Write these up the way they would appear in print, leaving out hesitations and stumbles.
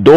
2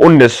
19।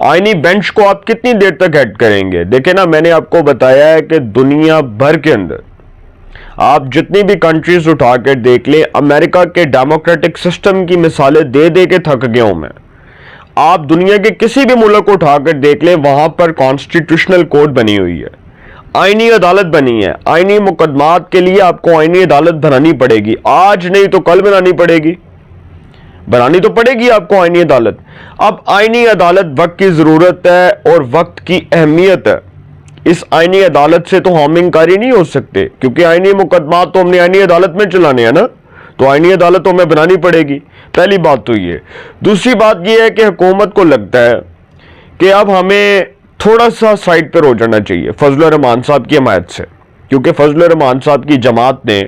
آئینی بینچ کو آپ کتنی دیر تک ہیڈ کریں گے؟ دیکھیں نا، میں نے آپ کو بتایا ہے کہ دنیا بھر کے اندر آپ جتنی بھی کنٹریز اٹھا کر دیکھ لیں، امریکہ کے ڈیموکریٹک سسٹم کی مثالیں دے دے کے تھک گیا ہوں میں۔ آپ دنیا کے کسی بھی ملک کو اٹھا کر دیکھ لیں، وہاں پر کانسٹیٹیوشنل کوڈ بنی ہوئی ہے، آئینی عدالت بنی ہے۔ آئینی مقدمات کے لیے آپ کو آئینی عدالت بنانی پڑے گی، آج نہیں تو کل بنانی پڑے گی، بنانی تو پڑے گی آپ کو آئینی عدالت۔ اب آئینی عدالت وقت کی ضرورت ہے اور وقت کی اہمیت ہے۔ اس آئینی عدالت سے تو ہم انکاری نہیں ہو سکتے، کیونکہ آئینی مقدمات تو ہم نے آئینی عدالت میں چلانے ہیں نا، تو آئینی عدالت تو ہمیں بنانی پڑے گی۔ پہلی بات تو یہ۔ دوسری بات یہ ہے کہ حکومت کو لگتا ہے کہ اب ہمیں تھوڑا سا سائڈ پر ہو جانا چاہیے فضل الرحمان صاحب کی حمایت سے، کیونکہ فضل الرحمان صاحب کی جماعت نے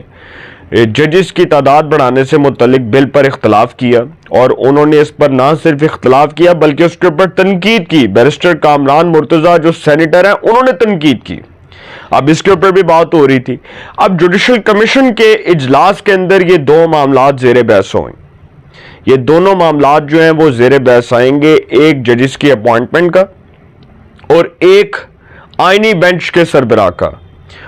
ججز کی تعداد بڑھانے سے متعلق بل پر اختلاف کیا، اور انہوں نے اس پر نہ صرف اختلاف کیا بلکہ اس کے اوپر تنقید کی۔ بیرسٹر کامران مرتضیٰ جو سینیٹر ہیں، انہوں نے تنقید کی۔ اب اس کے اوپر بھی بات ہو رہی تھی۔ اب جوڈیشل کمیشن کے اجلاس کے اندر یہ دو معاملات زیر بحث ہوئیں۔ یہ دونوں معاملات جو ہیں وہ زیر بحث آئیں گے، ایک ججز کی اپوائنٹمنٹ کا اور ایک آئینی بینچ کے سربراہ کا۔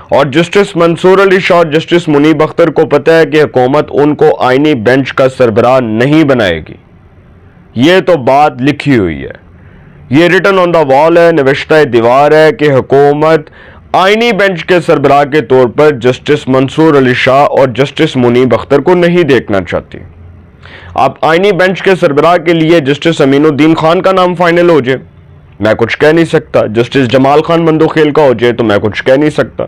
اور جسٹس منصور علی شاہ اور جسٹس منیب اختر کو پتہ ہے کہ حکومت ان کو آئینی بینچ کا سربراہ نہیں بنائے گی۔ یہ تو بات لکھی ہوئی ہے، یہ ریٹن آن دا وال ہے، نوشتہ دیوار ہے کہ حکومت آئینی بینچ کے سربراہ کے طور پر جسٹس منصور علی شاہ اور جسٹس منیب اختر کو نہیں دیکھنا چاہتی۔ آپ آئینی بینچ کے سربراہ کے لیے جسٹس امین الدین خان کا نام فائنل ہو جائے، میں کچھ کہہ نہیں سکتا۔ جسٹس جمال خان مندوخیل کا ہو جائے تو میں کچھ کہہ نہیں سکتا۔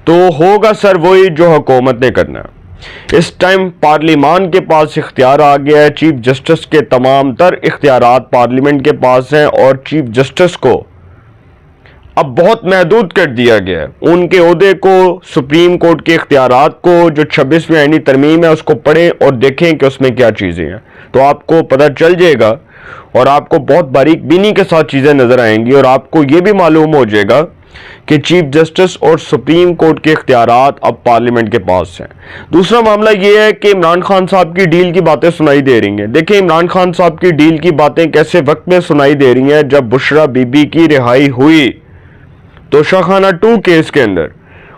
تو ہوگا سر وہی جو حکومت نے کرنا ہے۔ اس ٹائم پارلیمان کے پاس اختیار آ گیا ہے، چیف جسٹس کے تمام تر اختیارات پارلیمنٹ کے پاس ہیں، اور چیف جسٹس کو اب بہت محدود کر دیا گیا ہے۔ ان کے عہدے کو، سپریم کورٹ کے اختیارات کو، جو 26ویں آئینی ترمیم ہے اس کو پڑھیں اور دیکھیں کہ اس میں کیا چیزیں ہیں، تو آپ کو پتہ چل جائے گا اور آپ کو بہت باریک بینی کے ساتھ چیزیں نظر آئیں گی، اور آپ کو یہ بھی معلوم ہو جائے گا کہ چیف جسٹس اور سپریم کورٹ کے اختیارات اب پارلیمنٹ کے پاس ہیں۔ دوسرا معاملہ یہ ہے کہ عمران خان صاحب کی ڈیل کی باتیں سنائی دے رہی ہیں۔ دیکھیں عمران خان صاحب کی ڈیل کی باتیں کیسے وقت میں سنائی دے رہی ہیں جب بشرا بی بی کی رہائی ہوئی توشہ خانہ 2 کیس کے اندر،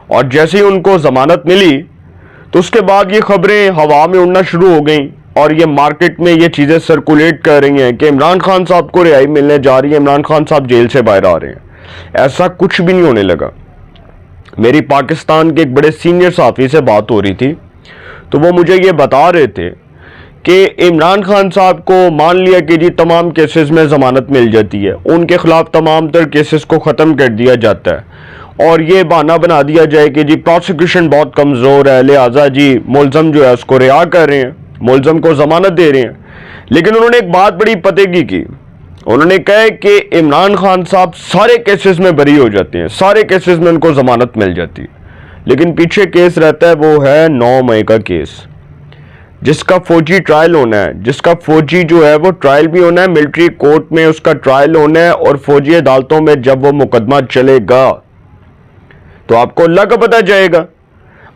اور جیسے ہی ان کو ضمانت ملی تو اس کے بعد یہ خبریں ہوا میں اڑنا شروع ہو گئیں، اور یہ مارکیٹ میں یہ چیزیں سرکولیٹ کر رہی ہیں کہ عمران خان صاحب کو رہائی ملنے جا رہی ہے، عمران خان صاحب جیل سے باہر آ رہے ہیں۔ ایسا کچھ بھی نہیں ہونے لگا۔ میری پاکستان کے ایک بڑے سینئر صحافی سے بات ہو رہی تھی، تو وہ مجھے یہ بتا رہے تھے کہ عمران خان صاحب کو مان لیا کہ جی تمام کیسز میں ضمانت مل جاتی ہے، ان کے خلاف تمام تر کیسز کو ختم کر دیا جاتا ہے، اور یہ بہانہ بنا دیا جائے کہ جی پروسیکیوشن بہت کمزور ہے، لہٰذا جی ملزم جو ہے اس کو رہا کر رہے ہیں، ملزم کو ضمانت دے رہے ہیں۔ لیکن انہوں نے ایک بات بڑی پتے کی، انہوں نے کہا کہ عمران خان صاحب سارے کیسز میں بری ہو جاتے ہیں، سارے کیسز میں ان کو ضمانت مل جاتی ہے، لیکن پیچھے کیس رہتا ہے، وہ ہے 9 مئی کا کیس، جس کا فوجی ٹرائل ہونا ہے، جس کا فوجی جو ہے وہ ٹرائل بھی ہونا ہے، ملٹری کورٹ میں اس کا ٹرائل ہونا ہے، اور فوجی عدالتوں میں جب وہ مقدمہ چلے گا تو آپ کو اللہ کا پتہ جائے گا۔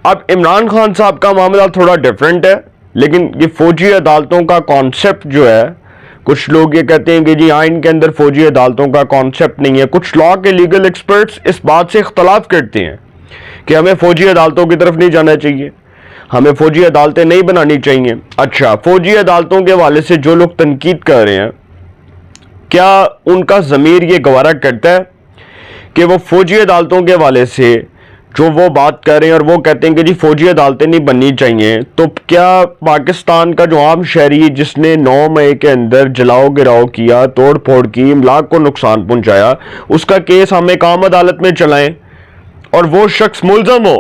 اب عمران خان صاحب کا معاملہ تھوڑا ڈیفرنٹ ہے، لیکن یہ فوجی عدالتوں کا کانسیپٹ جو ہے، کچھ لوگ یہ کہتے ہیں کہ جی آئین کے اندر فوجی عدالتوں کا کانسیپٹ نہیں ہے، کچھ لاء کے لیگل ایکسپرٹس اس بات سے اختلاف کرتے ہیں کہ ہمیں فوجی عدالتوں کی طرف نہیں جانا چاہیے، ہمیں فوجی عدالتیں نہیں بنانی چاہیے۔ اچھا، فوجی عدالتوں کے حوالے سے جو لوگ تنقید کر رہے ہیں، کیا ان کا ضمیر یہ گوارا کرتا ہے کہ وہ فوجی عدالتوں کے حوالے سے جو وہ بات کر رہے ہیں اور وہ کہتے ہیں کہ جی فوجی عدالتیں نہیں بننی چاہیے، تو کیا پاکستان کا جو عام شہری جس نے 9 مئی کے اندر جلاؤ گراؤ کیا، توڑ پھوڑ کی، املاک کو نقصان پہنچایا، اس کا کیس ہم ایک عام عدالت میں چلائیں اور وہ شخص ملزم ہو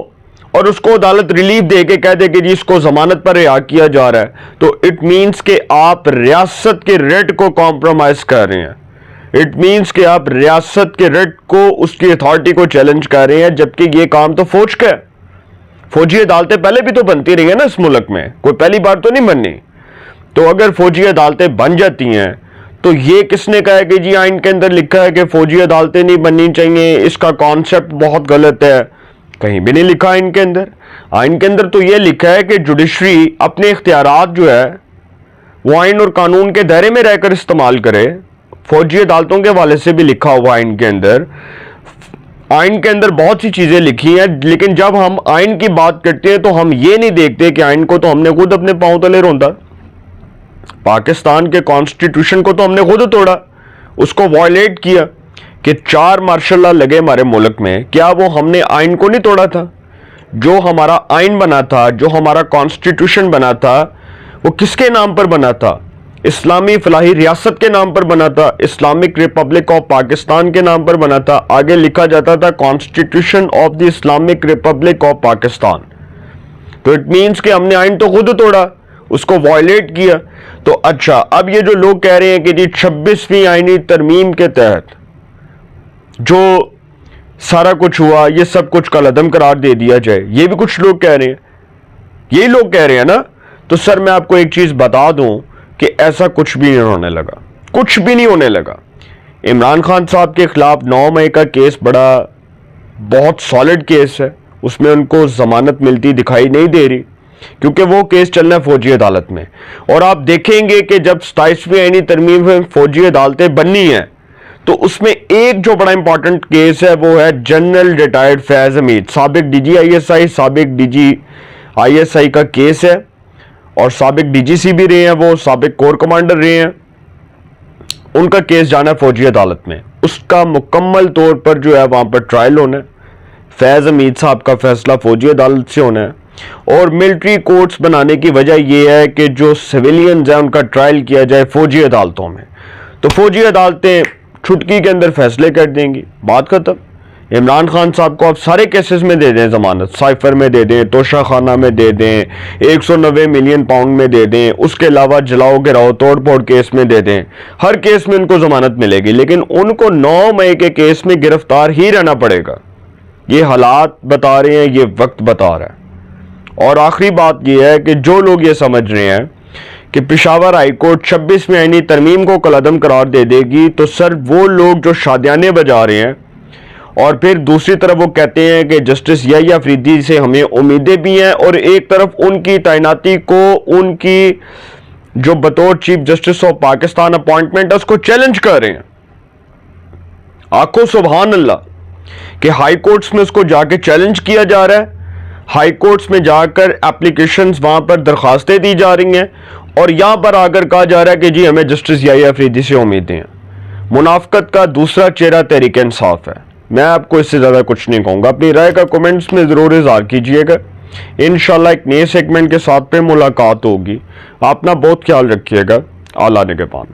اور اس کو عدالت ریلیف دے کے کہہ دے کہ جی اس کو ضمانت پر رہا کیا جا رہا ہے، تو اٹ مینس کہ آپ ریاست کے ریٹ کو کمپرومائز کر رہے ہیں، اٹ مینس کہ آپ ریاست کے ریٹ کو، اس کی اتھارٹی کو چیلنج کر رہے ہیں، جبکہ یہ کام تو فوج کا ہے۔ فوجی عدالتیں پہلے بھی تو بنتی رہی ہیں نا اس ملک میں، کوئی پہلی بار تو نہیں بننی۔ تو اگر فوجی عدالتیں بن جاتی ہیں تو یہ کس نے کہا ہے کہ جی آئین کے اندر لکھا ہے کہ فوجی عدالتیں نہیں بننی چاہیے، اس کا کانسیپٹ بہت غلط ہے؟ کہیں بھی نہیں لکھا آئین کے اندر۔ آئین کے اندر تو یہ لکھا ہے کہ جوڈیشری اپنے اختیارات جو ہے وہ آئین اور قانون کے دائرے میں رہ کر استعمال کرے، فوجی عدالتوں کے حوالے سے بھی لکھا ہوا آئین کے اندر بہت سی چیزیں لکھی ہیں، لیکن جب ہم آئین کی بات کرتے ہیں تو ہم یہ نہیں دیکھتے کہ آئین کو تو ہم نے خود اپنے پاؤں تلے روندا، پاکستان کے کانسٹیٹیوشن کو تو ہم نے خود توڑا، اس کو وائلیٹ کیا کہ 4 مارشل لا لگے ہمارے ملک میں، کیا وہ ہم نے آئین کو نہیں توڑا تھا؟ جو ہمارا آئین بنا تھا، جو ہمارا کانسٹیٹیوشن بنا تھا، وہ کس کے نام پر بنا تھا؟ اسلامی فلاحی ریاست کے نام پر بنا تھا، اسلامک ریپبلک آف پاکستان کے نام پر بنا تھا، آگے لکھا جاتا تھا constitution of the Islamic republic of Pakistan. تو اٹ مینس کہ ہم نے آئین تو خود توڑا، اس کو وائلیٹ کیا۔ تو اچھا، اب یہ جو لوگ کہہ رہے ہیں کہ جی 26ویں آئینی ترمیم کے تحت جو سارا کچھ ہوا یہ سب کچھ کالعدم قرار دے دیا جائے، یہ بھی کچھ لوگ کہہ رہے ہیں، یہی لوگ کہہ رہے ہیں نا؟ تو سر میں آپ کو ایک چیز بتا دوں کہ ایسا کچھ بھی نہیں ہونے لگا، کچھ بھی نہیں ہونے لگا۔ عمران خان صاحب کے خلاف 9 مئی کا کیس بہت سالڈ کیس ہے، اس میں ان کو ضمانت ملتی دکھائی نہیں دے رہی، کیونکہ وہ کیس چلنا ہے فوجی عدالت میں۔ اور آپ دیکھیں گے کہ جب 27ویں آئینی ترمیم میں فوجی عدالتیں بننی ہیں تو اس میں ایک جو بڑا امپورٹنٹ کیس ہے وہ ہے جنرل ریٹائرڈ فیض حمید، سابق D G I S I, سابق D G I S I کا کیس ہے، اور سابق ڈی جی سی بھی رہے ہیں، وہ سابق کور کمانڈر رہے ہیں، ان کا کیس جانا ہے فوجی عدالت میں، اس کا مکمل طور پر جو ہے وہاں پر ٹرائل ہونا ہے، فیض حمید صاحب کا فیصلہ فوجی عدالت سے ہونا ہے، اور ملٹری کورٹس بنانے کی وجہ یہ ہے کہ جو سویلینز ہیں ان کا ٹرائل کیا جائے فوجی عدالتوں میں، تو فوجی عدالتیں چھٹکی کے اندر فیصلے کر دیں گی، بات ختم۔ عمران خان صاحب کو آپ سارے کیسز میں دے دیں ضمانت، سائفر میں دے دیں، توشہ خانہ میں دے دیں، 190 ملین پاؤنڈ میں دے دیں، اس کے علاوہ جلاؤ گراؤ توڑ پھوڑ کیس میں دے دیں، ہر کیس میں ان کو ضمانت ملے گی، لیکن ان کو 9 مئی کے کیس میں گرفتار ہی رہنا پڑے گا۔ یہ حالات بتا رہے ہیں، یہ وقت بتا رہا ہے۔ اور آخری بات یہ ہے کہ جو لوگ یہ سمجھ رہے ہیں کہ پشاور ہائی کورٹ 26ویں آئینی ترمیم کو کالعدم قرار دے دے گی، تو سر وہ لوگ جو شادیانے بجا رہے ہیں اور پھر دوسری طرف وہ کہتے ہیں کہ جسٹس یحییٰ افریدی سے ہمیں امیدیں بھی ہیں، اور ایک طرف ان کی تعیناتی کو ان کی جو بطور chief justice of Pakistan appointment ہے اس کو چیلنج کر رہے ہیں۔ آنکھوں سبحان اللہ کہ ہائی کورٹس میں اس کو جا کے چیلنج کیا جا رہا ہے، ہائی کورٹس میں جا کر اپلیکیشنز وہاں پر درخواستیں دی جا رہی ہیں، اور یہاں پر آ کر کہا جا رہا ہے کہ جی ہمیں جسٹس یحییٰ افریدی سے امیدیں ہیں۔ منافقت کا دوسرا چہرہ تحریک انصاف ہے۔ میں آپ کو اس سے زیادہ کچھ نہیں کہوں گا، اپنی رائے کا کومنٹس میں ضرور اظہار کیجئے گا۔ انشاءاللہ ایک نئے سیگمنٹ کے ساتھ پہ ملاقات ہوگی۔ آپ اپنا بہت خیال رکھیے گا۔ اعلیٰ نگہبان۔